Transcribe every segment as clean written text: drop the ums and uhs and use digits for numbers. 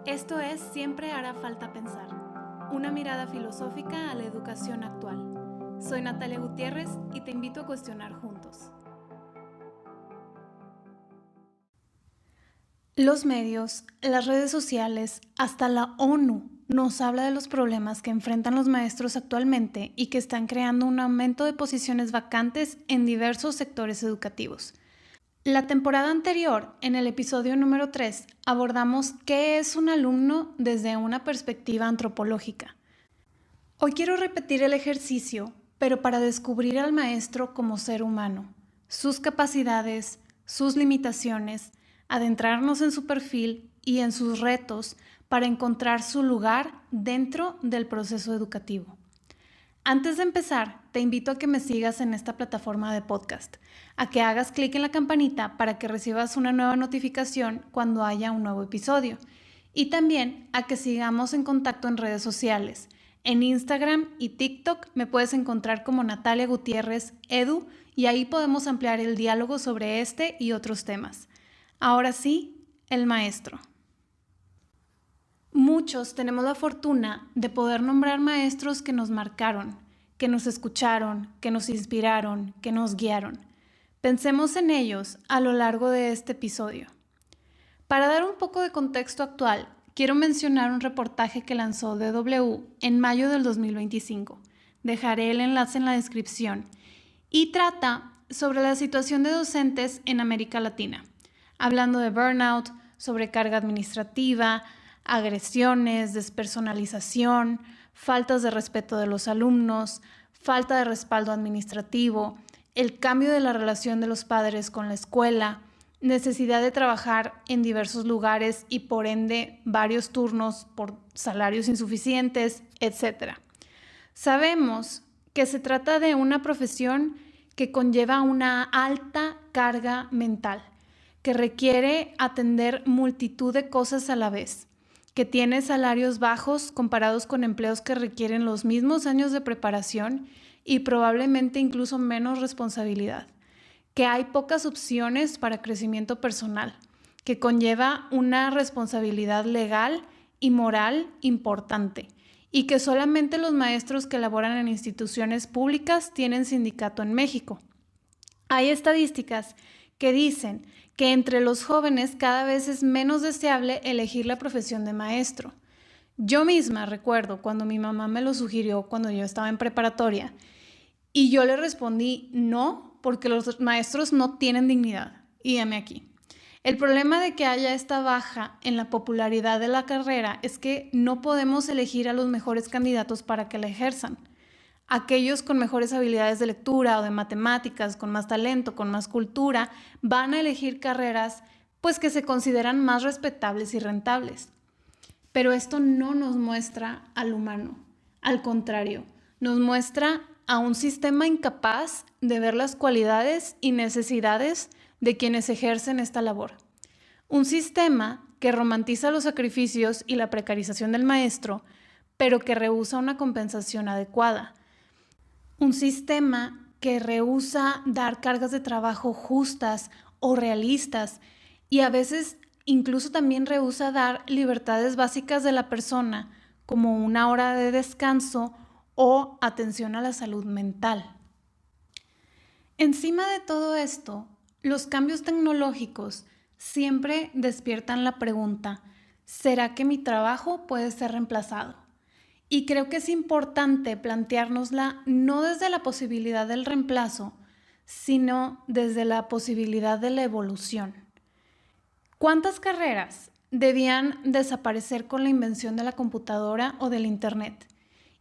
Esto es Siempre hará falta pensar, una mirada filosófica a la educación actual. Soy Natalia Gutiérrez y te invito a cuestionar juntos. Los medios, las redes sociales, hasta la ONU nos habla de los problemas que enfrentan los maestros actualmente y que están creando un aumento de posiciones vacantes en diversos sectores educativos. La temporada anterior, en el episodio número 3, abordamos qué es un alumno desde una perspectiva antropológica. Hoy quiero repetir el ejercicio, pero para descubrir al maestro como ser humano, sus capacidades, sus limitaciones, adentrarnos en su perfil y en sus retos para encontrar su lugar dentro del proceso educativo. Antes de empezar, te invito a que me sigas en esta plataforma de podcast, a que hagas clic en la campanita para que recibas una nueva notificación cuando haya un nuevo episodio, y también a que sigamos en contacto en redes sociales. En Instagram y TikTok me puedes encontrar como Natalia Gutiérrez Edu y ahí podemos ampliar el diálogo sobre este y otros temas. Ahora sí, el maestro. Muchos tenemos la fortuna de poder nombrar maestros que nos marcaron, que nos escucharon, que nos inspiraron, que nos guiaron. Pensemos en ellos a lo largo de este episodio. Para dar un poco de contexto actual, quiero mencionar un reportaje que lanzó DW en mayo del 2025. Dejaré el enlace en la descripción. Y trata sobre la situación de docentes en América Latina, hablando de burnout, sobrecarga administrativa, agresiones, despersonalización, faltas de respeto de los alumnos, falta de respaldo administrativo, el cambio de la relación de los padres con la escuela, necesidad de trabajar en diversos lugares y por ende varios turnos por salarios insuficientes, etc. Sabemos que se trata de una profesión que conlleva una alta carga mental, que requiere atender multitud de cosas a la vez, que tiene salarios bajos comparados con empleos que requieren los mismos años de preparación y probablemente incluso menos responsabilidad, que hay pocas opciones para crecimiento personal, que conlleva una responsabilidad legal y moral importante y que solamente los maestros que laboran en instituciones públicas tienen sindicato en México. Hay estadísticas que dicen que entre los jóvenes cada vez es menos deseable elegir la profesión de maestro. Yo misma recuerdo cuando mi mamá me lo sugirió cuando yo estaba en preparatoria y yo le respondí no, porque los maestros no tienen dignidad. Y heme aquí. El problema de que haya esta baja en la popularidad de la carrera es que no podemos elegir a los mejores candidatos para que la ejerzan. Aquellos con mejores habilidades de lectura o de matemáticas, con más talento, con más cultura, van a elegir carreras pues que se consideran más respetables y rentables. Pero esto no nos muestra al humano. Al contrario, nos muestra a un sistema incapaz de ver las cualidades y necesidades de quienes ejercen esta labor. Un sistema que romantiza los sacrificios y la precarización del maestro, pero que rehúsa una compensación adecuada. Un sistema que rehúsa dar cargas de trabajo justas o realistas y a veces incluso también rehúsa dar libertades básicas de la persona, como una hora de descanso o atención a la salud mental. Encima de todo esto, los cambios tecnológicos siempre despiertan la pregunta: ¿será que mi trabajo puede ser reemplazado? Y creo que es importante planteárnosla no desde la posibilidad del reemplazo, sino desde la posibilidad de la evolución. ¿Cuántas carreras debían desaparecer con la invención de la computadora o del Internet?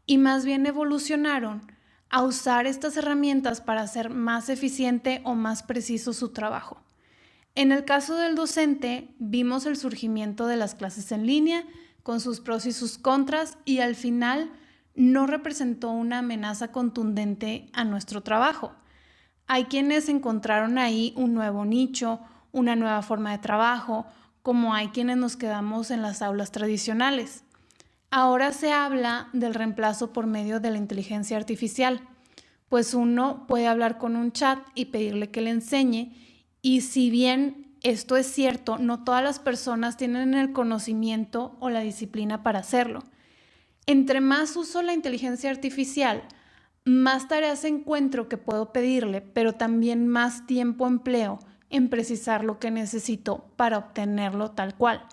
Y más bien evolucionaron a usar estas herramientas para hacer más eficiente o más preciso su trabajo. En el caso del docente, vimos el surgimiento de las clases en línea, con sus pros y sus contras, y al final no representó una amenaza contundente a nuestro trabajo. Hay quienes encontraron ahí un nuevo nicho, una nueva forma de trabajo, como hay quienes nos quedamos en las aulas tradicionales. Ahora se habla del reemplazo por medio de la inteligencia artificial, pues uno puede hablar con un chat y pedirle que le enseñe, y si bien esto es cierto, no todas las personas tienen el conocimiento o la disciplina para hacerlo. Entre más uso la inteligencia artificial, más tareas encuentro que puedo pedirle, pero también más tiempo empleo en precisar lo que necesito para obtenerlo tal cual.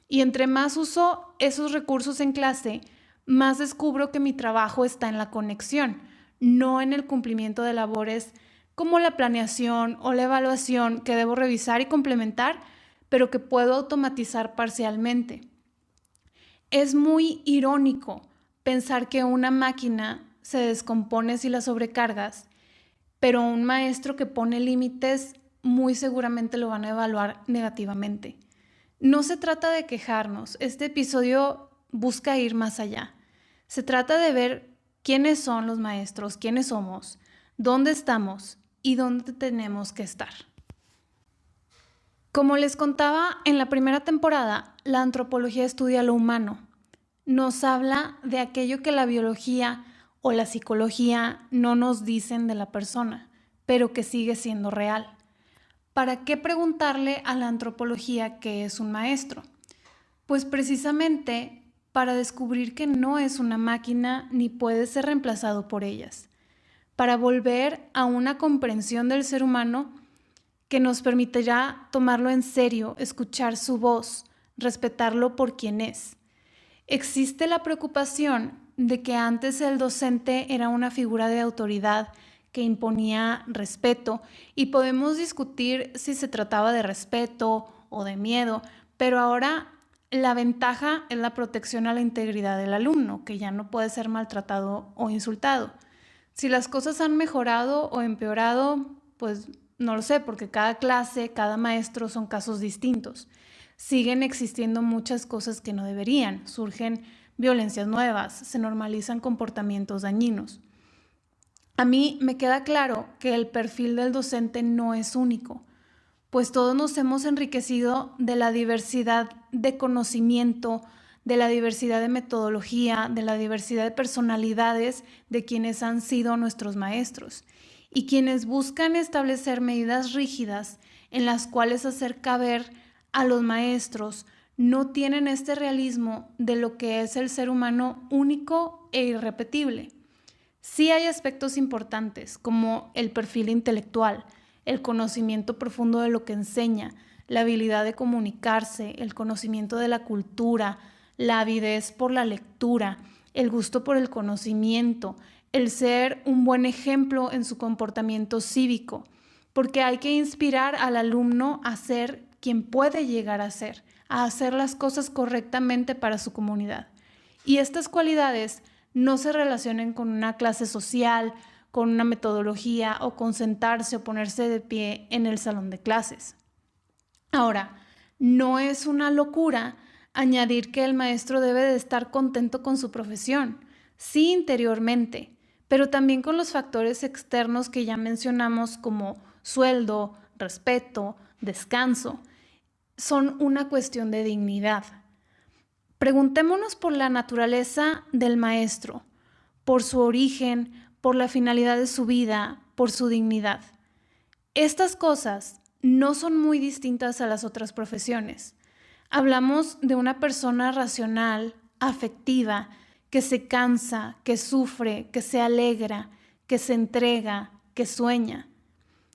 Y entre más uso esos recursos en clase, más descubro que mi trabajo está en la conexión, no en el cumplimiento de labores como la planeación o la evaluación que debo revisar y complementar, pero que puedo automatizar parcialmente. Es muy irónico pensar que una máquina se descompone si la sobrecargas, pero un maestro que pone límites muy seguramente lo van a evaluar negativamente. No se trata de quejarnos, este episodio busca ir más allá. Se trata de ver quiénes son los maestros, quiénes somos, dónde estamos y dónde tenemos que estar. Como les contaba, en la primera temporada, la antropología estudia lo humano. Nos habla de aquello que la biología o la psicología no nos dicen de la persona, pero que sigue siendo real. ¿Para qué preguntarle a la antropología qué es un maestro? Pues precisamente para descubrir que no es una máquina ni puede ser reemplazado por ellas, para volver a una comprensión del ser humano que nos permitirá tomarlo en serio, escuchar su voz, respetarlo por quien es. Existe la preocupación de que antes el docente era una figura de autoridad que imponía respeto y podemos discutir si se trataba de respeto o de miedo, pero ahora la ventaja es la protección a la integridad del alumno, que ya no puede ser maltratado o insultado. Si las cosas han mejorado o empeorado, pues no lo sé, porque cada clase, cada maestro son casos distintos. Siguen existiendo muchas cosas que no deberían, surgen violencias nuevas, se normalizan comportamientos dañinos. A mí me queda claro que el perfil del docente no es único, pues todos nos hemos enriquecido de la diversidad de conocimiento, de la diversidad de metodología, de la diversidad de personalidades de quienes han sido nuestros maestros y quienes buscan establecer medidas rígidas en las cuales hacer caber a los maestros no tienen este realismo de lo que es el ser humano único e irrepetible. Sí hay aspectos importantes como el perfil intelectual, el conocimiento profundo de lo que enseña, la habilidad de comunicarse, el conocimiento de la cultura, la avidez por la lectura, el gusto por el conocimiento, el ser un buen ejemplo en su comportamiento cívico, porque hay que inspirar al alumno a ser quien puede llegar a ser, a hacer las cosas correctamente para su comunidad. Y estas cualidades no se relacionen con una clase social, con una metodología o con sentarse o ponerse de pie en el salón de clases. Ahora, no es una locura añadir que el maestro debe de estar contento con su profesión, sí interiormente, pero también con los factores externos que ya mencionamos como sueldo, respeto, descanso. Son una cuestión de dignidad. Preguntémonos por la naturaleza del maestro, por su origen, por la finalidad de su vida, por su dignidad. Estas cosas no son muy distintas a las otras profesiones. Hablamos de una persona racional, afectiva, que se cansa, que sufre, que se alegra, que se entrega, que sueña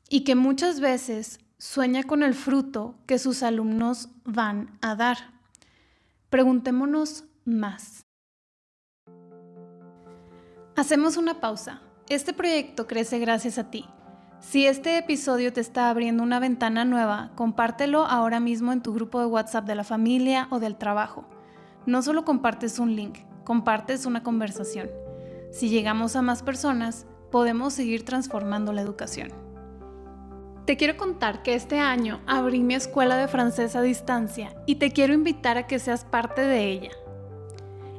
y que muchas veces sueña con el fruto que sus alumnos van a dar. Preguntémonos más. Hacemos una pausa. Este proyecto crece gracias a ti. Si este episodio te está abriendo una ventana nueva, compártelo ahora mismo en tu grupo de WhatsApp de la familia o del trabajo. No solo compartes un link, compartes una conversación. Si llegamos a más personas, podemos seguir transformando la educación. Te quiero contar que este año abrí mi escuela de francés a distancia y te quiero invitar a que seas parte de ella.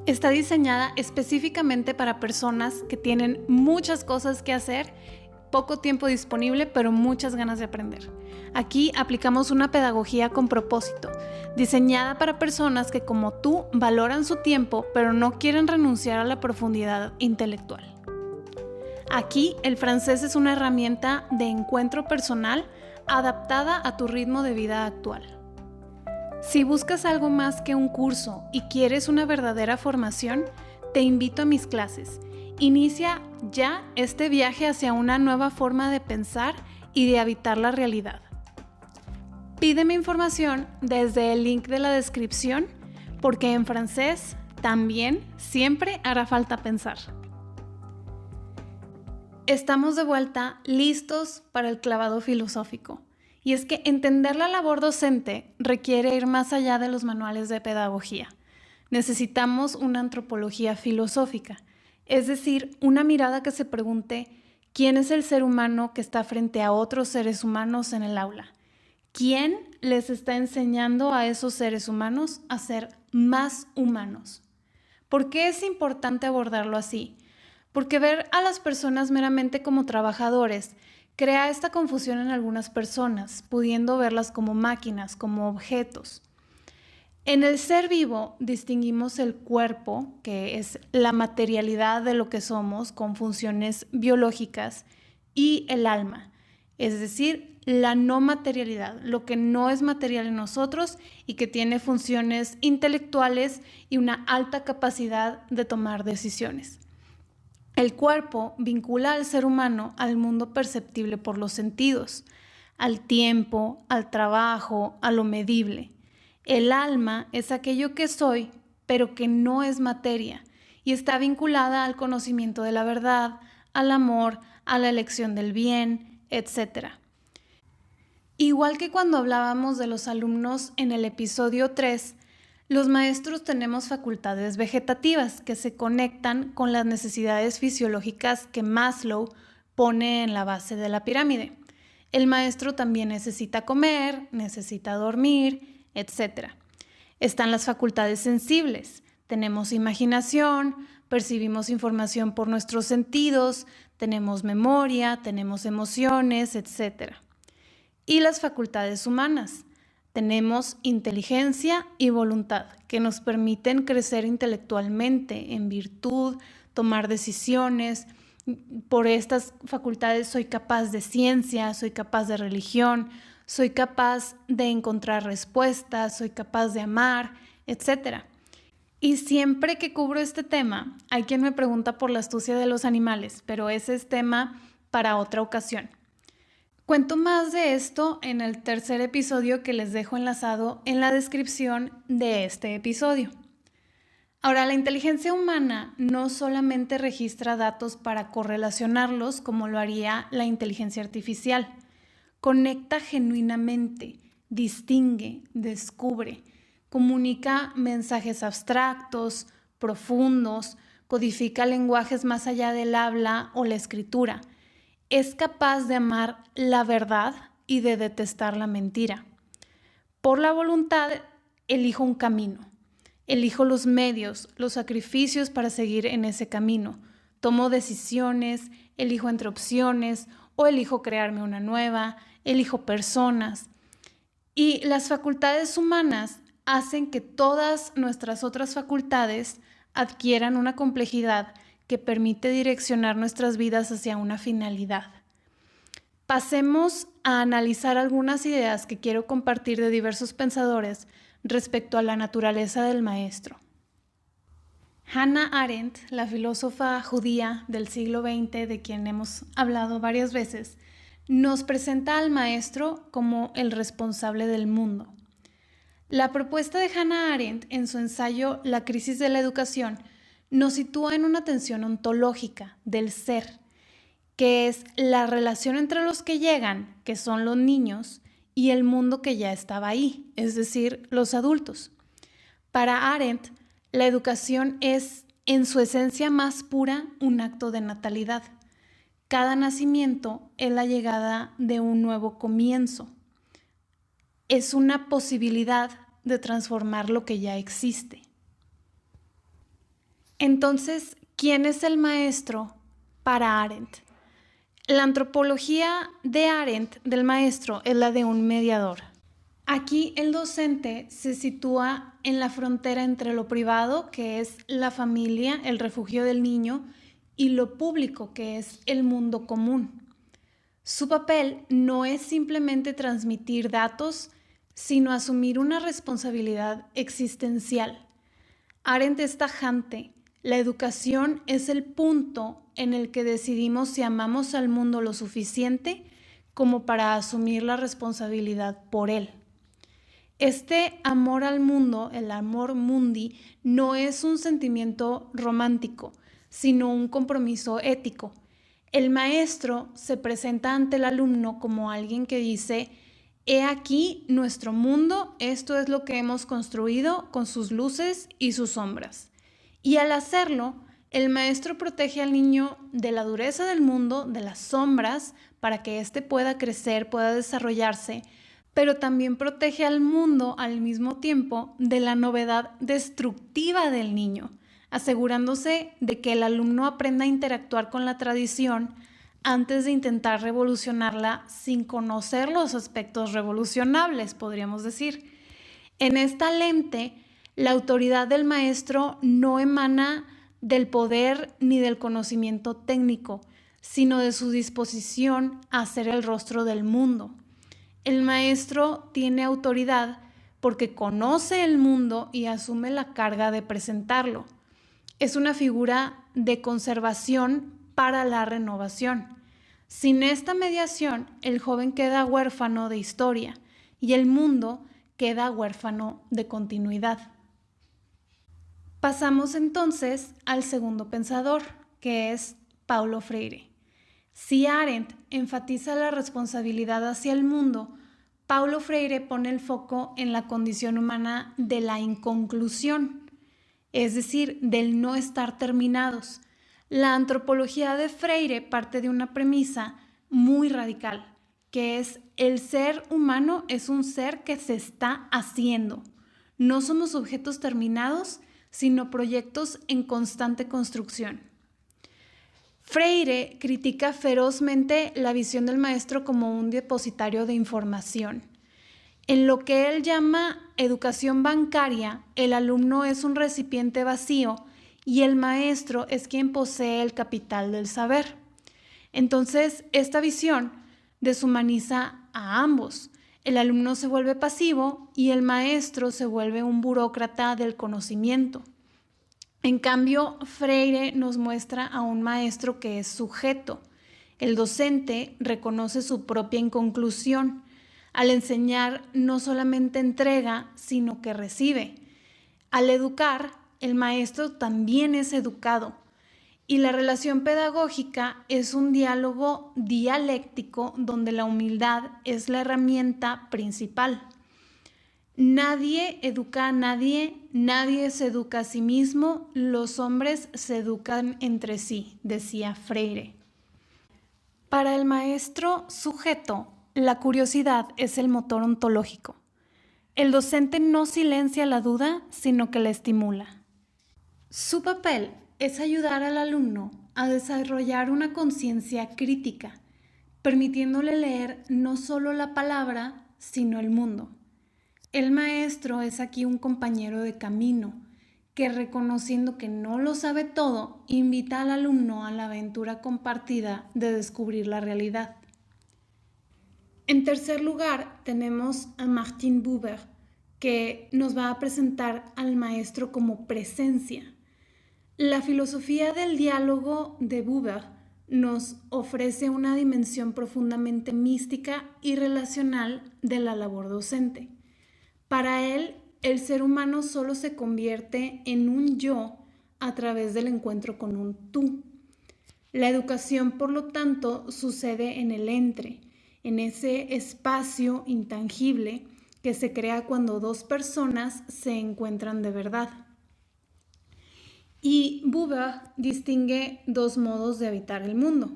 Está diseñada específicamente para personas que tienen muchas cosas que hacer, poco tiempo disponible, pero muchas ganas de aprender. Aquí aplicamos una pedagogía con propósito, diseñada para personas que como tú valoran su tiempo, pero no quieren renunciar a la profundidad intelectual. Aquí el francés es una herramienta de encuentro personal adaptada a tu ritmo de vida actual. Si buscas algo más que un curso y quieres una verdadera formación, te invito a mis clases. Inicia ya este viaje hacia una nueva forma de pensar y de habitar la realidad. Pídeme información desde el link de la descripción, porque en francés también siempre hará falta pensar. Estamos de vuelta, listos para el clavado filosófico. Y es que entender la labor docente requiere ir más allá de los manuales de pedagogía. Necesitamos una antropología filosófica, es decir, una mirada que se pregunte quién es el ser humano que está frente a otros seres humanos en el aula. ¿Quién les está enseñando a esos seres humanos a ser más humanos? ¿Por qué es importante abordarlo así? Porque ver a las personas meramente como trabajadores crea esta confusión en algunas personas, pudiendo verlas como máquinas, como objetos. En el ser vivo distinguimos el cuerpo, que es la materialidad de lo que somos, con funciones biológicas, y el alma, es decir, la no materialidad, lo que no es material en nosotros y que tiene funciones intelectuales y una alta capacidad de tomar decisiones. El cuerpo vincula al ser humano al mundo perceptible por los sentidos, al tiempo, al trabajo, a lo medible. El alma es aquello que soy, pero que no es materia, y está vinculada al conocimiento de la verdad, al amor, a la elección del bien, etc. Igual que cuando hablábamos de los alumnos en el episodio 3, los maestros tenemos facultades vegetativas que se conectan con las necesidades fisiológicas que Maslow pone en la base de la pirámide. El maestro también necesita comer, necesita dormir, etc. Están las facultades sensibles. Tenemos imaginación, percibimos información por nuestros sentidos, tenemos memoria, tenemos emociones, etc. Y las facultades humanas. Tenemos inteligencia y voluntad que nos permiten crecer intelectualmente en virtud, tomar decisiones. Por estas facultades soy capaz de ciencia, soy capaz de religión, soy capaz de encontrar respuestas, soy capaz de amar, etc. Y siempre que cubro este tema, hay quien me pregunta por la astucia de los animales, pero ese es tema para otra ocasión. Cuento más de esto en el tercer episodio que les dejo enlazado en la descripción de este episodio. Ahora, la inteligencia humana no solamente registra datos para correlacionarlos como lo haría la inteligencia artificial. Conecta genuinamente, distingue, descubre, comunica mensajes abstractos, profundos, codifica lenguajes más allá del habla o la escritura. Es capaz de amar la verdad y de detestar la mentira. Por la voluntad, elijo un camino. Elijo los medios, los sacrificios para seguir en ese camino. Tomo decisiones, elijo entre opciones o elijo crearme una nueva, elijo personas. Y las facultades humanas hacen que todas nuestras otras facultades adquieran una complejidad que permite direccionar nuestras vidas hacia una finalidad. Pasemos a analizar algunas ideas que quiero compartir de diversos pensadores respecto a la naturaleza del maestro. Hannah Arendt, la filósofa judía del siglo XX, de quien hemos hablado varias veces, nos presenta al maestro como el responsable del mundo. La propuesta de Hannah Arendt en su ensayo La crisis de la educación nos sitúa en una tensión ontológica del ser, que es la relación entre los que llegan, que son los niños, y el mundo que ya estaba ahí, es decir, los adultos. Para Arendt, la educación es, en su esencia más pura, un acto de natalidad. Cada nacimiento es la llegada de un nuevo comienzo. Es una posibilidad de transformar lo que ya existe. Entonces, ¿quién es el maestro para Arendt? La antropología de Arendt del maestro es la de un mediador. Aquí el docente se sitúa en la frontera entre lo privado, que es la familia, el refugio del niño, y lo público, que es el mundo común. Su papel no es simplemente transmitir datos, sino asumir una responsabilidad existencial. Arendt es tajante: la educación es el punto en el que decidimos si amamos al mundo lo suficiente como para asumir la responsabilidad por él. Este amor al mundo, el amor mundi, no es un sentimiento romántico, sino un compromiso ético. El maestro se presenta ante el alumno como alguien que dice: he aquí nuestro mundo, esto es lo que hemos construido con sus luces y sus sombras. Y al hacerlo, el maestro protege al niño de la dureza del mundo, de las sombras, para que éste pueda crecer, pueda desarrollarse, pero también protege al mundo al mismo tiempo de la novedad destructiva del niño, asegurándose de que el alumno aprenda a interactuar con la tradición antes de intentar revolucionarla sin conocer los aspectos revolucionables, podríamos decir. En esta lente, la autoridad del maestro no emana del poder ni del conocimiento técnico, sino de su disposición a ser el rostro del mundo. El maestro tiene autoridad porque conoce el mundo y asume la carga de presentarlo. Es una figura de conservación para la renovación. Sin esta mediación, el joven queda huérfano de historia y el mundo queda huérfano de continuidad. Pasamos entonces al segundo pensador, que es Paulo Freire. Si Arendt enfatiza la responsabilidad hacia el mundo, Paulo Freire pone el foco en la condición humana de la inconclusión, es decir, del no estar terminados. La antropología de Freire parte de una premisa muy radical, que es: el ser humano es un ser que se está haciendo. No somos objetos terminados, sino proyectos en constante construcción. Freire critica ferozmente la visión del maestro como un depositario de información. En lo que él llama educación bancaria, el alumno es un recipiente vacío y el maestro es quien posee el capital del saber. Entonces, esta visión deshumaniza a ambos. El alumno se vuelve pasivo y el maestro se vuelve un burócrata del conocimiento. En cambio, Freire nos muestra a un maestro que es sujeto. El docente reconoce su propia inconclusión. Al enseñar, no solamente entrega, sino que recibe. Al educar, el maestro también es educado. Y la relación pedagógica es un diálogo dialéctico donde la humildad es la herramienta principal. Nadie educa a nadie, nadie se educa a sí mismo, los hombres se educan entre sí, decía Freire. Para el maestro sujeto, la curiosidad es el motor ontológico. El docente no silencia la duda, sino que la estimula. Su papel es ayudar al alumno a desarrollar una conciencia crítica, permitiéndole leer no solo la palabra, sino el mundo. El maestro es aquí un compañero de camino que, reconociendo que no lo sabe todo, invita al alumno a la aventura compartida de descubrir la realidad. En tercer lugar, tenemos a Martin Buber, que nos va a presentar al maestro como presencia. La filosofía del diálogo de Buber nos ofrece una dimensión profundamente mística y relacional de la labor docente. Para él, el ser humano solo se convierte en un yo a través del encuentro con un tú. La educación, por lo tanto, sucede en el entre, en ese espacio intangible que se crea cuando dos personas se encuentran de verdad. Y Buber distingue dos modos de habitar el mundo.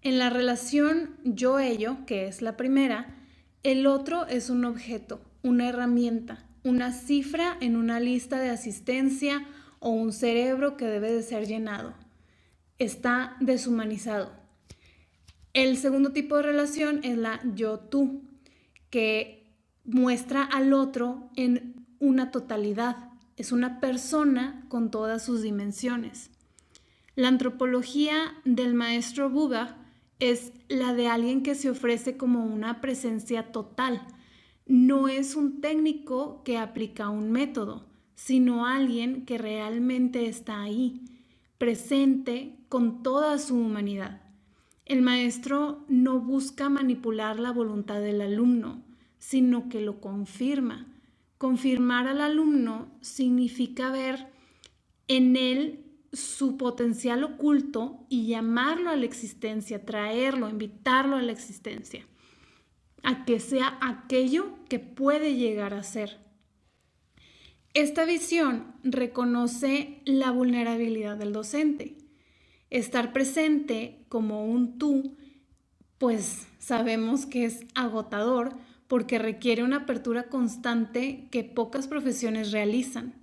En la relación yo-ello, que es la primera, el otro es un objeto, una herramienta, una cifra en una lista de asistencia o un cerebro que debe de ser llenado. Está deshumanizado. El segundo tipo de relación es la yo-tú, que muestra al otro en una totalidad. Es una persona con todas sus dimensiones. La antropología del maestro Buber es la de alguien que se ofrece como una presencia total. No es un técnico que aplica un método, sino alguien que realmente está ahí, presente con toda su humanidad. El maestro no busca manipular la voluntad del alumno, sino que lo confirma. Confirmar al alumno significa ver en él su potencial oculto y llamarlo a la existencia, traerlo, invitarlo a la existencia, a que sea aquello que puede llegar a ser. Esta visión reconoce la vulnerabilidad del docente. Estar presente como un tú, pues sabemos que es agotador porque requiere una apertura constante que pocas profesiones realizan.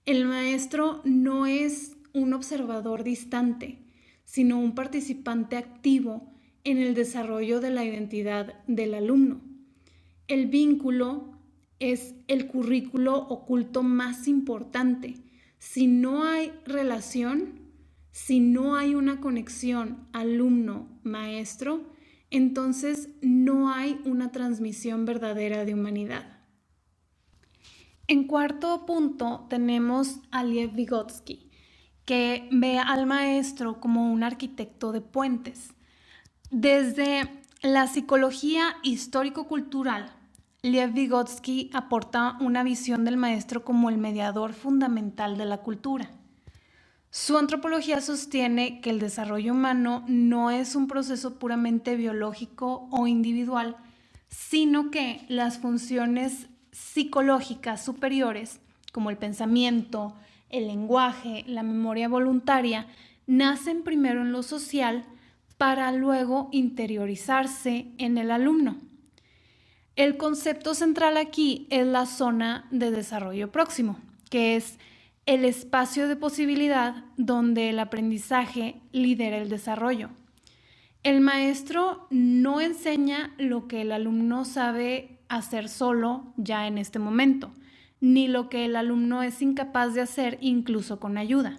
El maestro no es un observador distante, sino un participante activo en el desarrollo de la identidad del alumno. El vínculo es el currículo oculto más importante. Si no hay relación, si no hay una conexión alumno-maestro, entonces no hay una transmisión verdadera de humanidad. En cuarto punto tenemos a Lev Vygotsky, que ve al maestro como un arquitecto de puentes. Desde la psicología histórico-cultural, Lev Vygotsky aporta una visión del maestro como el mediador fundamental de la cultura. Su antropología sostiene que el desarrollo humano no es un proceso puramente biológico o individual, sino que las funciones psicológicas superiores, como el pensamiento, el lenguaje, la memoria voluntaria, nacen primero en lo social para luego interiorizarse en el alumno. El concepto central aquí es la zona de desarrollo próximo, que es el espacio de posibilidad donde el aprendizaje lidera el desarrollo. El maestro no enseña lo que el alumno sabe hacer solo ya en este momento, ni lo que el alumno es incapaz de hacer incluso con ayuda.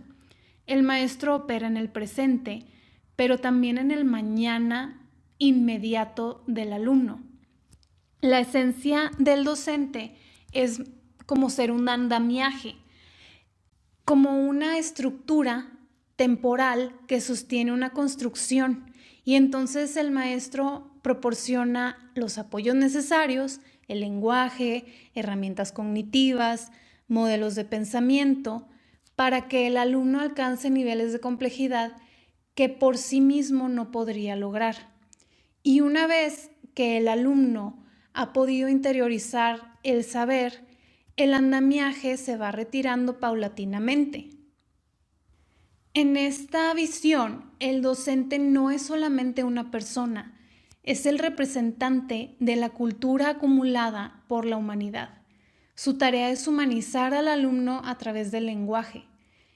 El maestro opera en el presente, pero también en el mañana inmediato del alumno. La esencia del docente es como ser un andamiaje, como una estructura temporal que sostiene una construcción, y entonces el maestro proporciona los apoyos necesarios, el lenguaje, herramientas cognitivas, modelos de pensamiento, para que el alumno alcance niveles de complejidad que por sí mismo no podría lograr. Y una vez que el alumno ha podido interiorizar el saber, el andamiaje se va retirando paulatinamente. En esta visión, el docente no es solamente una persona, es el representante de la cultura acumulada por la humanidad. Su tarea es humanizar al alumno a través del lenguaje.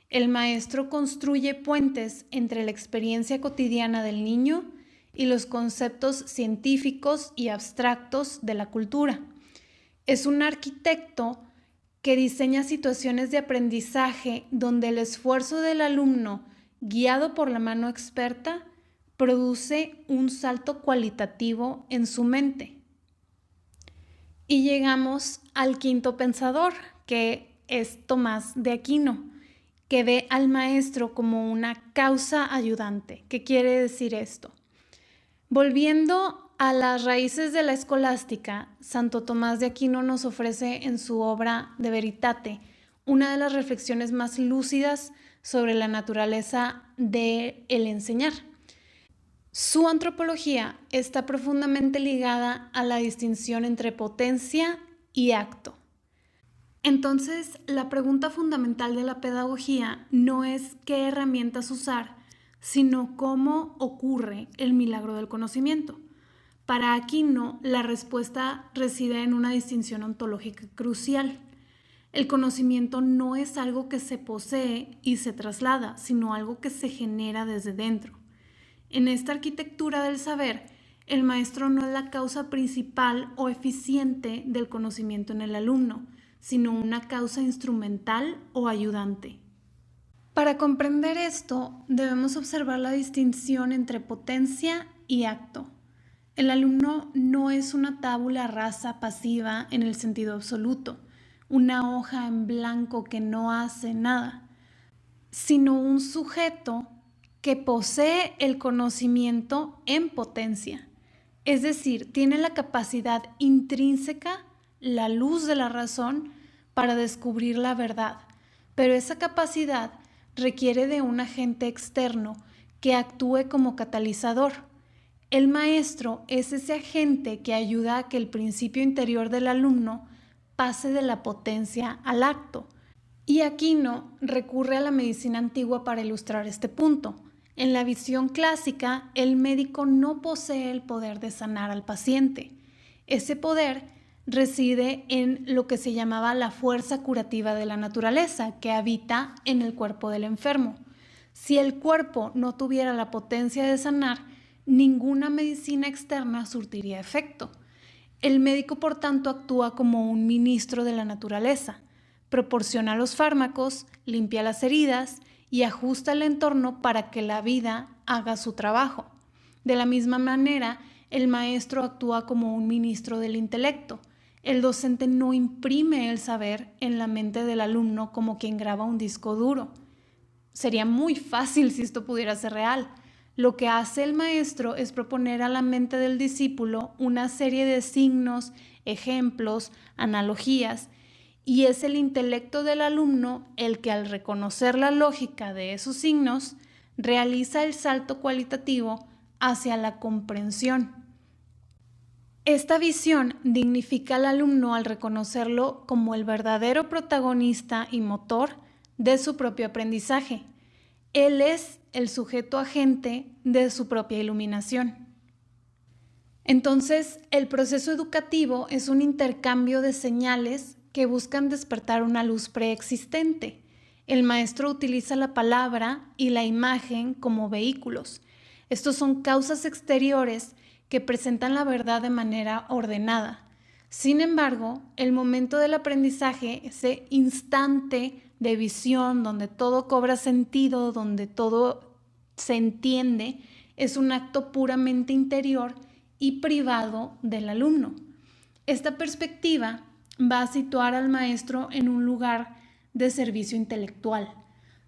El maestro construye puentes entre la experiencia cotidiana del niño y los conceptos científicos y abstractos de la cultura. Es un arquitecto que diseña situaciones de aprendizaje donde el esfuerzo del alumno, guiado por la mano experta, produce un salto cualitativo en su mente. Y llegamos al quinto pensador, que es Tomás de Aquino, que ve al maestro como una causa ayudante. ¿Qué quiere decir esto? Volviendo a las raíces de la escolástica, Santo Tomás de Aquino nos ofrece en su obra De Veritate una de las reflexiones más lúcidas sobre la naturaleza del enseñar. Su antropología está profundamente ligada a la distinción entre potencia y acto. Entonces, la pregunta fundamental de la pedagogía no es qué herramientas usar, sino cómo ocurre el milagro del conocimiento. Para Aquino, la respuesta reside en una distinción ontológica crucial. El conocimiento no es algo que se posee y se traslada, sino algo que se genera desde dentro. En esta arquitectura del saber, el maestro no es la causa principal o eficiente del conocimiento en el alumno, sino una causa instrumental o ayudante. Para comprender esto, debemos observar la distinción entre potencia y acto. El alumno no es una tabula rasa pasiva en el sentido absoluto, una hoja en blanco que no hace nada, sino un sujeto que posee el conocimiento en potencia. Es decir, tiene la capacidad intrínseca, la luz de la razón, para descubrir la verdad. Pero esa capacidad requiere de un agente externo que actúe como catalizador. El maestro es ese agente que ayuda a que el principio interior del alumno pase de la potencia al acto. Y Aquino recurre a la medicina antigua para ilustrar este punto. En la visión clásica, el médico no posee el poder de sanar al paciente. Ese poder reside en lo que se llamaba la fuerza curativa de la naturaleza, que habita en el cuerpo del enfermo. Si el cuerpo no tuviera la potencia de sanar, ninguna medicina externa surtiría efecto. El médico, por tanto, actúa como un ministro de la naturaleza. Proporciona los fármacos, limpia las heridas y ajusta el entorno para que la vida haga su trabajo. De la misma manera, el maestro actúa como un ministro del intelecto. El docente no imprime el saber en la mente del alumno como quien graba un disco duro. Sería muy fácil si esto pudiera ser real. Lo que hace el maestro es proponer a la mente del discípulo una serie de signos, ejemplos, analogías, y es el intelecto del alumno el que, al reconocer la lógica de esos signos, realiza el salto cualitativo hacia la comprensión. Esta visión dignifica al alumno al reconocerlo como el verdadero protagonista y motor de su propio aprendizaje. Él es el sujeto agente de su propia iluminación. Entonces, el proceso educativo es un intercambio de señales que buscan despertar una luz preexistente. El maestro utiliza la palabra y la imagen como vehículos. Estos son causas exteriores que presentan la verdad de manera ordenada. Sin embargo, el momento del aprendizaje, ese instante de visión donde todo cobra sentido, donde todo se entiende, es un acto puramente interior y privado del alumno. Esta perspectiva va a situar al maestro en un lugar de servicio intelectual.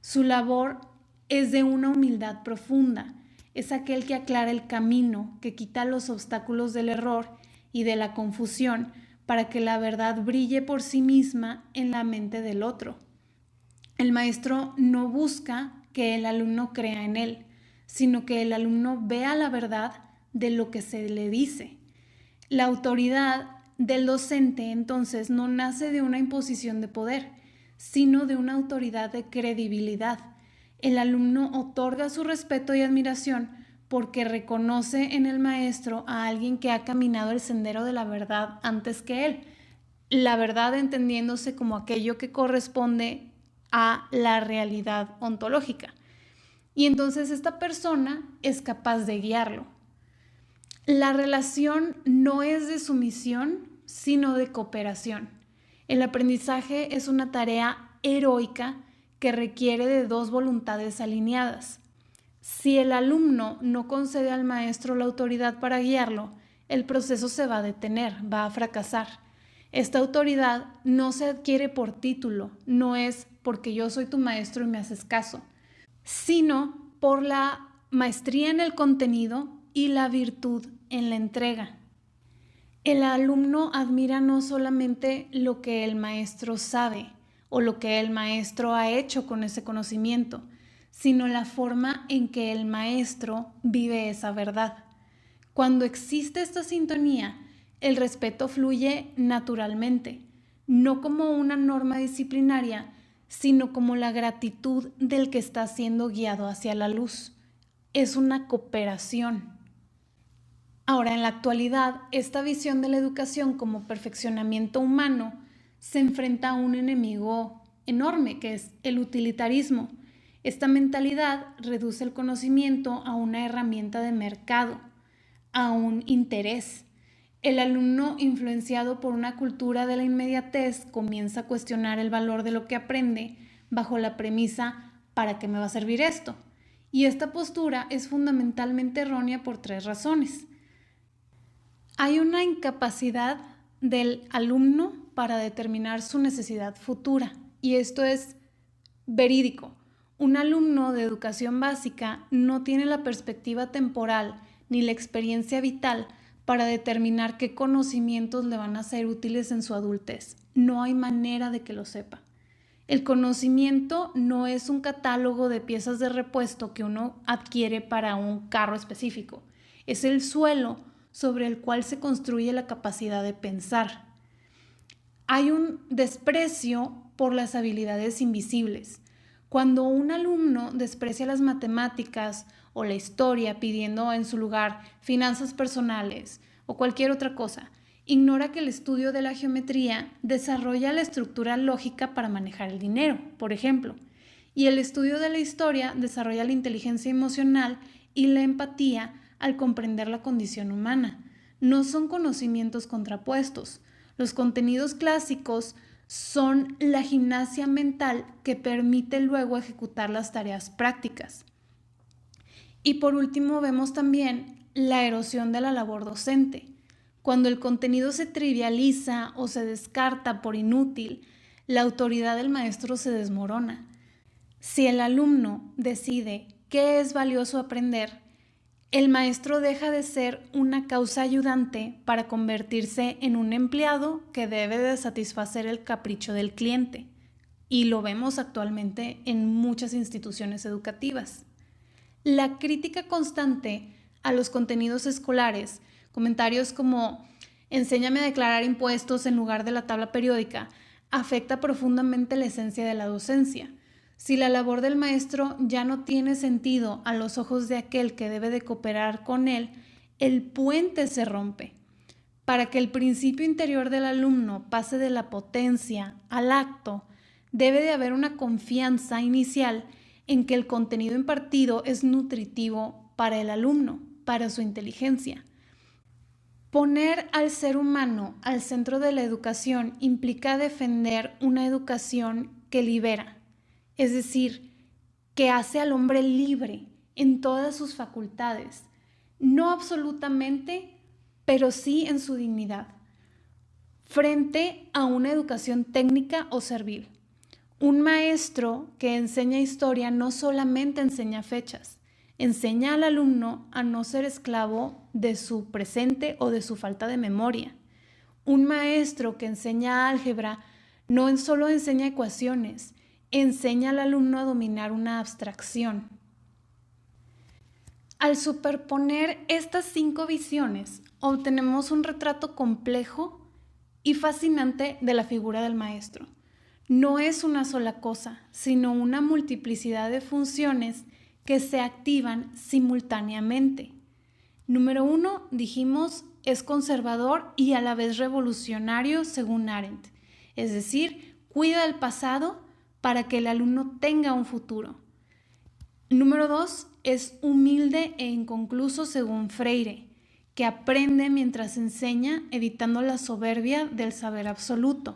Su labor es de una humildad profunda. Es aquel que aclara el camino, que quita los obstáculos del error y de la confusión para que la verdad brille por sí misma en la mente del otro. El maestro no busca que el alumno crea en él, sino que el alumno vea la verdad de lo que se le dice. La autoridad del docente, entonces, no nace de una imposición de poder, sino de una autoridad de credibilidad. El alumno otorga su respeto y admiración porque reconoce en el maestro a alguien que ha caminado el sendero de la verdad antes que él. La verdad entendiéndose como aquello que corresponde a la realidad ontológica. Y entonces esta persona es capaz de guiarlo. La relación no es de sumisión, sino de cooperación. El aprendizaje es una tarea heroica que requiere de dos voluntades alineadas. Si el alumno no concede al maestro la autoridad para guiarlo, el proceso se va a detener, va a fracasar. Esta autoridad no se adquiere por título, no es porque yo soy tu maestro y me haces caso, sino por la maestría en el contenido y la virtud en la entrega. El alumno admira no solamente lo que el maestro sabe o lo que el maestro ha hecho con ese conocimiento, sino la forma en que el maestro vive esa verdad. Cuando existe esta sintonía, el respeto fluye naturalmente, no como una norma disciplinaria, sino como la gratitud del que está siendo guiado hacia la luz. Es una cooperación. Ahora, en la actualidad, esta visión de la educación como perfeccionamiento humano se enfrenta a un enemigo enorme, que es el utilitarismo. Esta mentalidad reduce el conocimiento a una herramienta de mercado, a un interés. El alumno, influenciado por una cultura de la inmediatez, comienza a cuestionar el valor de lo que aprende bajo la premisa: ¿para qué me va a servir esto? Y esta postura es fundamentalmente errónea por 3 razones. Hay una incapacidad del alumno para determinar su necesidad futura, y esto es verídico. Un alumno de educación básica no tiene la perspectiva temporal ni la experiencia vital para determinar qué conocimientos le van a ser útiles en su adultez. No hay manera de que lo sepa. El conocimiento no es un catálogo de piezas de repuesto que uno adquiere para un carro específico. Es el suelo sobre el cual se construye la capacidad de pensar. Hay un desprecio por las habilidades invisibles. Cuando un alumno desprecia las matemáticas o la historia pidiendo en su lugar finanzas personales o cualquier otra cosa, ignora que el estudio de la geometría desarrolla la estructura lógica para manejar el dinero, por ejemplo, y el estudio de la historia desarrolla la inteligencia emocional y la empatía al comprender la condición humana. No son conocimientos contrapuestos. Los contenidos clásicos son la gimnasia mental que permite luego ejecutar las tareas prácticas. Y por último vemos también la erosión de la labor docente. Cuando el contenido se trivializa o se descarta por inútil, la autoridad del maestro se desmorona. Si el alumno decide qué es valioso aprender, el maestro deja de ser una causa ayudante para convertirse en un empleado que debe de satisfacer el capricho del cliente. Y lo vemos actualmente en muchas instituciones educativas. La crítica constante a los contenidos escolares, comentarios como "enséñame a declarar impuestos en lugar de la tabla periódica", afecta profundamente la esencia de la docencia. Si la labor del maestro ya no tiene sentido a los ojos de aquel que debe de cooperar con él, el puente se rompe. Para que el principio interior del alumno pase de la potencia al acto, debe de haber una confianza inicial en que el contenido impartido es nutritivo para el alumno, para su inteligencia. Poner al ser humano al centro de la educación implica defender una educación que libera, es decir, que hace al hombre libre en todas sus facultades, no absolutamente, pero sí en su dignidad, frente a una educación técnica o servil. Un maestro que enseña historia no solamente enseña fechas, enseña al alumno a no ser esclavo de su presente o de su falta de memoria. Un maestro que enseña álgebra no solo enseña ecuaciones, enseña al alumno a dominar una abstracción. Al superponer estas 5 visiones, obtenemos un retrato complejo y fascinante de la figura del maestro. No es una sola cosa, sino una multiplicidad de funciones que se activan simultáneamente. Número 1, dijimos, es conservador y a la vez revolucionario según Arendt, es decir, cuida el pasado para que el alumno tenga un futuro. Número 2, es humilde e inconcluso según Freire, que aprende mientras enseña, evitando la soberbia del saber absoluto.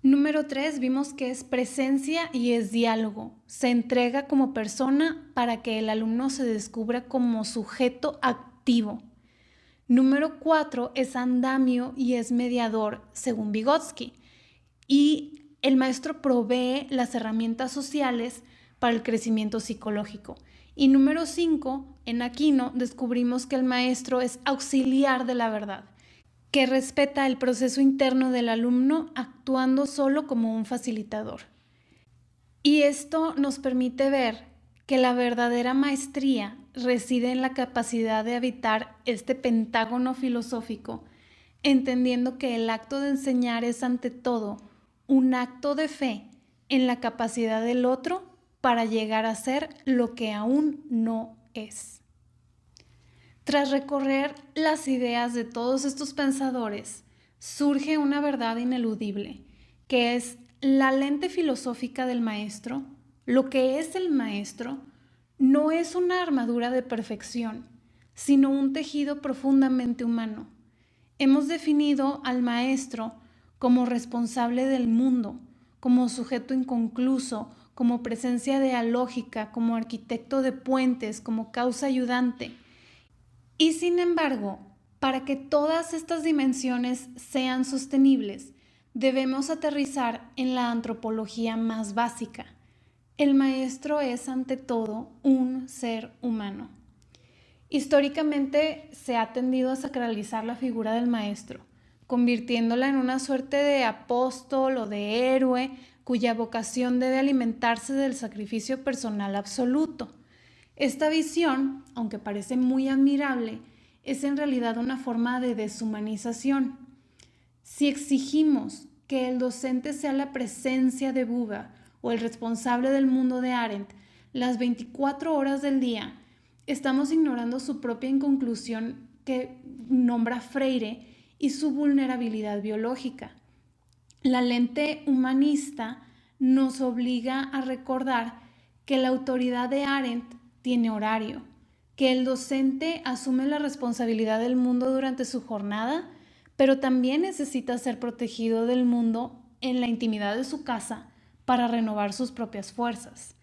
Número 3, vimos que es presencia y es diálogo. Se entrega como persona para que el alumno se descubra como sujeto activo. Número 4, es andamio y es mediador, según Vygotsky. Y el maestro provee las herramientas sociales para el crecimiento psicológico. Y número 5, en Aquino descubrimos que el maestro es auxiliar de la verdad, que respeta el proceso interno del alumno actuando solo como un facilitador. Y esto nos permite ver que la verdadera maestría reside en la capacidad de habitar este pentágono filosófico, entendiendo que el acto de enseñar es ante todo un acto de fe en la capacidad del otro para llegar a ser lo que aún no es. Tras recorrer las ideas de todos estos pensadores, surge una verdad ineludible, que es la lente filosófica del maestro. Lo que es el maestro no es una armadura de perfección, sino un tejido profundamente humano. Hemos definido al maestro como responsable del mundo, como sujeto inconcluso, como presencia dialógica, como arquitecto de puentes, como causa ayudante. Y sin embargo, para que todas estas dimensiones sean sostenibles, debemos aterrizar en la antropología más básica. El maestro es ante todo un ser humano. Históricamente se ha tendido a sacralizar la figura del maestro, convirtiéndola en una suerte de apóstol o de héroe cuya vocación debe alimentarse del sacrificio personal absoluto. Esta visión, aunque parece muy admirable, es en realidad una forma de deshumanización. Si exigimos que el docente sea la presencia de Buber o el responsable del mundo de Arendt las 24 horas del día, estamos ignorando su propia inconclusión que nombra Freire y su vulnerabilidad biológica. La lente humanista nos obliga a recordar que la autoridad de Arendt tiene horario, que el docente asume la responsabilidad del mundo durante su jornada, pero también necesita ser protegido del mundo en la intimidad de su casa para renovar sus propias fuerzas.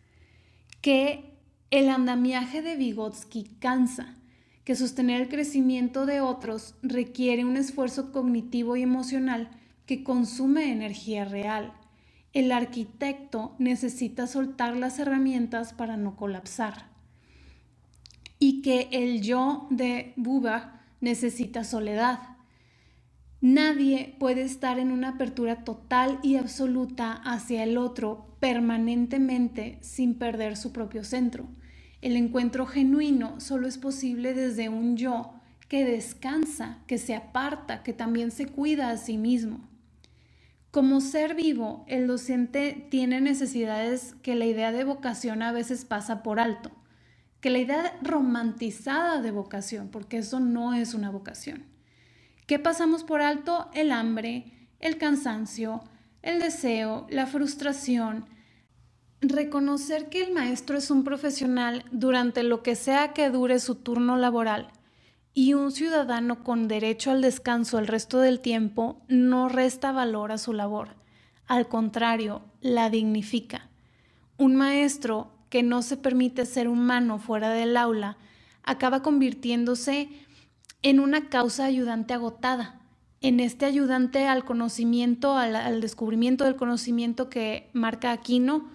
Que el andamiaje de Vygotsky cansa, que sostener el crecimiento de otros requiere un esfuerzo cognitivo y emocional que consume energía real. El arquitecto necesita soltar las herramientas para no colapsar. Y que el yo de Buber necesita soledad. Nadie puede estar en una apertura total y absoluta hacia el otro permanentemente sin perder su propio centro. El encuentro genuino solo es posible desde un yo que descansa, que se aparta, que también se cuida a sí mismo. Como ser vivo, el docente tiene necesidades que la idea de vocación a veces pasa por alto, que la idea romantizada de vocación, porque eso no es una vocación. ¿Qué pasamos por alto? El hambre, el cansancio, el deseo, la frustración. Reconocer que el maestro es un profesional durante lo que sea que dure su turno laboral y un ciudadano con derecho al descanso el resto del tiempo no resta valor a su labor. Al contrario, la dignifica. Un maestro que no se permite ser humano fuera del aula acaba convirtiéndose en una causa ayudante agotada, en este ayudante al conocimiento, al descubrimiento del conocimiento que marca Aquino,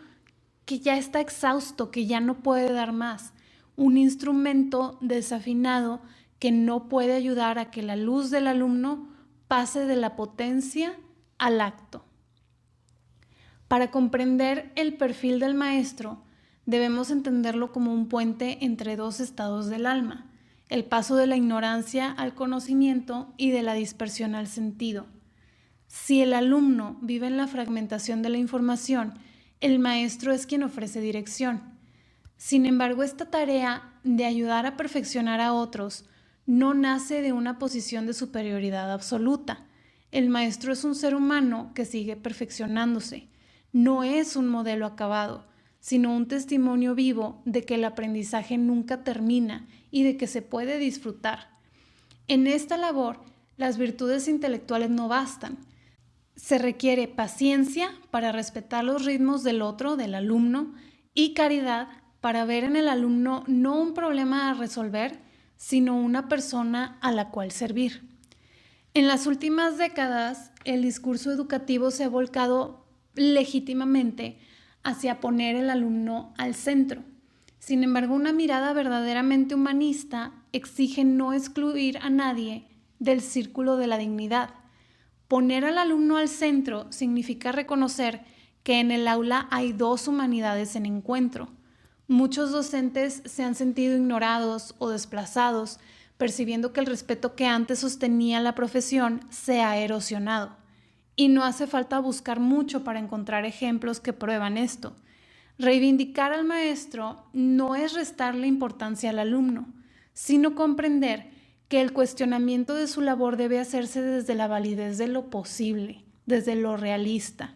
que ya está exhausto, que ya no puede dar más, un instrumento desafinado que no puede ayudar a que la luz del alumno pase de la potencia al acto. Para comprender el perfil del maestro, debemos entenderlo como un puente entre dos estados del alma, el paso de la ignorancia al conocimiento y de la dispersión al sentido. Si el alumno vive en la fragmentación de la información, el maestro es quien ofrece dirección. Sin embargo, esta tarea de ayudar a perfeccionar a otros no nace de una posición de superioridad absoluta. El maestro es un ser humano que sigue perfeccionándose. No es un modelo acabado, sino un testimonio vivo de que el aprendizaje nunca termina y de que se puede disfrutar. En esta labor, las virtudes intelectuales no bastan. Se requiere paciencia para respetar los ritmos del otro, del alumno, y caridad para ver en el alumno no un problema a resolver, sino una persona a la cual servir. En las últimas décadas, el discurso educativo se ha volcado legítimamente hacia poner el alumno al centro. Sin embargo, una mirada verdaderamente humanista exige no excluir a nadie del círculo de la dignidad. Poner al alumno al centro significa reconocer que en el aula hay dos humanidades en encuentro. Muchos docentes se han sentido ignorados o desplazados, percibiendo que el respeto que antes sostenía la profesión se ha erosionado. Y no hace falta buscar mucho para encontrar ejemplos que prueban esto. Reivindicar al maestro no es restarle importancia al alumno, sino comprender que el cuestionamiento de su labor debe hacerse desde la validez de lo posible, desde lo realista.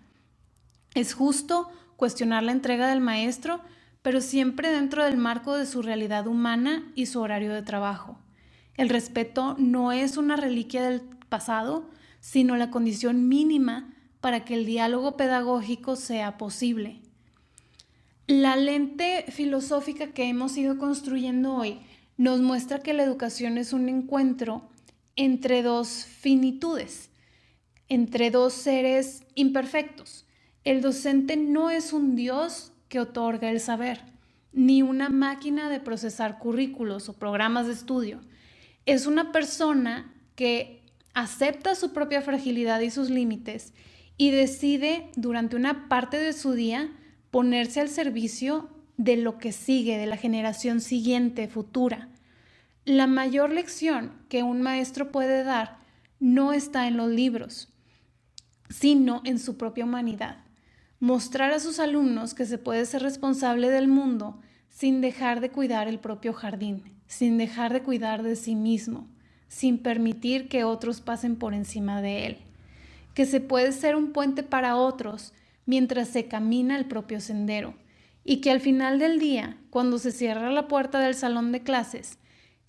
Es justo cuestionar la entrega del maestro, pero siempre dentro del marco de su realidad humana y su horario de trabajo. El respeto no es una reliquia del pasado, sino la condición mínima para que el diálogo pedagógico sea posible. La lente filosófica que hemos ido construyendo hoy nos muestra que la educación es un encuentro entre dos finitudes, entre dos seres imperfectos. El docente no es un Dios que otorga el saber, ni una máquina de procesar currículos o programas de estudio. Es una persona que acepta su propia fragilidad y sus límites y decide durante una parte de su día ponerse al servicio de lo que sigue, de la generación siguiente, futura. La mayor lección que un maestro puede dar no está en los libros, sino en su propia humanidad. Mostrar a sus alumnos que se puede ser responsable del mundo sin dejar de cuidar el propio jardín, sin dejar de cuidar de sí mismo, sin permitir que otros pasen por encima de él. Que se puede ser un puente para otros mientras se camina el propio sendero. Y que al final del día, cuando se cierra la puerta del salón de clases,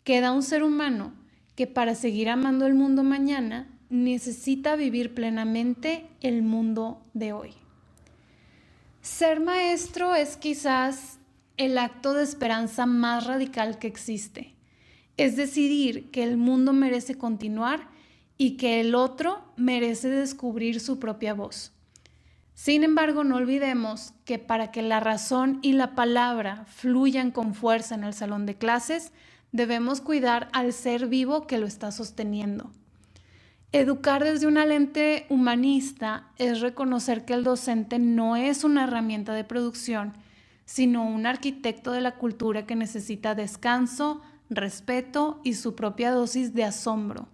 queda un ser humano que para seguir amando el mundo mañana necesita vivir plenamente el mundo de hoy. Ser maestro es quizás el acto de esperanza más radical que existe. Es decidir que el mundo merece continuar y que el otro merece descubrir su propia voz. Sin embargo, no olvidemos que para que la razón y la palabra fluyan con fuerza en el salón de clases, debemos cuidar al ser vivo que lo está sosteniendo. Educar desde una lente humanista es reconocer que el docente no es una herramienta de producción, sino un arquitecto de la cultura que necesita descanso, respeto y su propia dosis de asombro.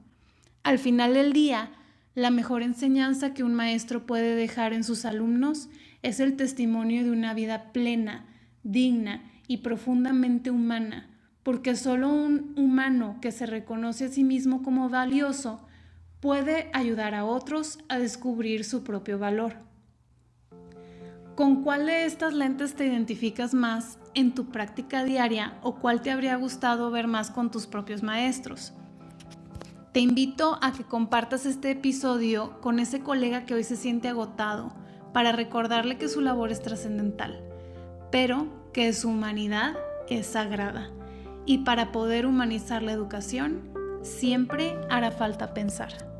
Al final del día, la mejor enseñanza que un maestro puede dejar en sus alumnos es el testimonio de una vida plena, digna y profundamente humana, porque solo un humano que se reconoce a sí mismo como valioso puede ayudar a otros a descubrir su propio valor. ¿Con cuál de estas lentes te identificas más en tu práctica diaria o cuál te habría gustado ver más con tus propios maestros? Te invito a que compartas este episodio con ese colega que hoy se siente agotado para recordarle que su labor es trascendental, pero que su humanidad es sagrada. Y para poder humanizar la educación, siempre hará falta pensar.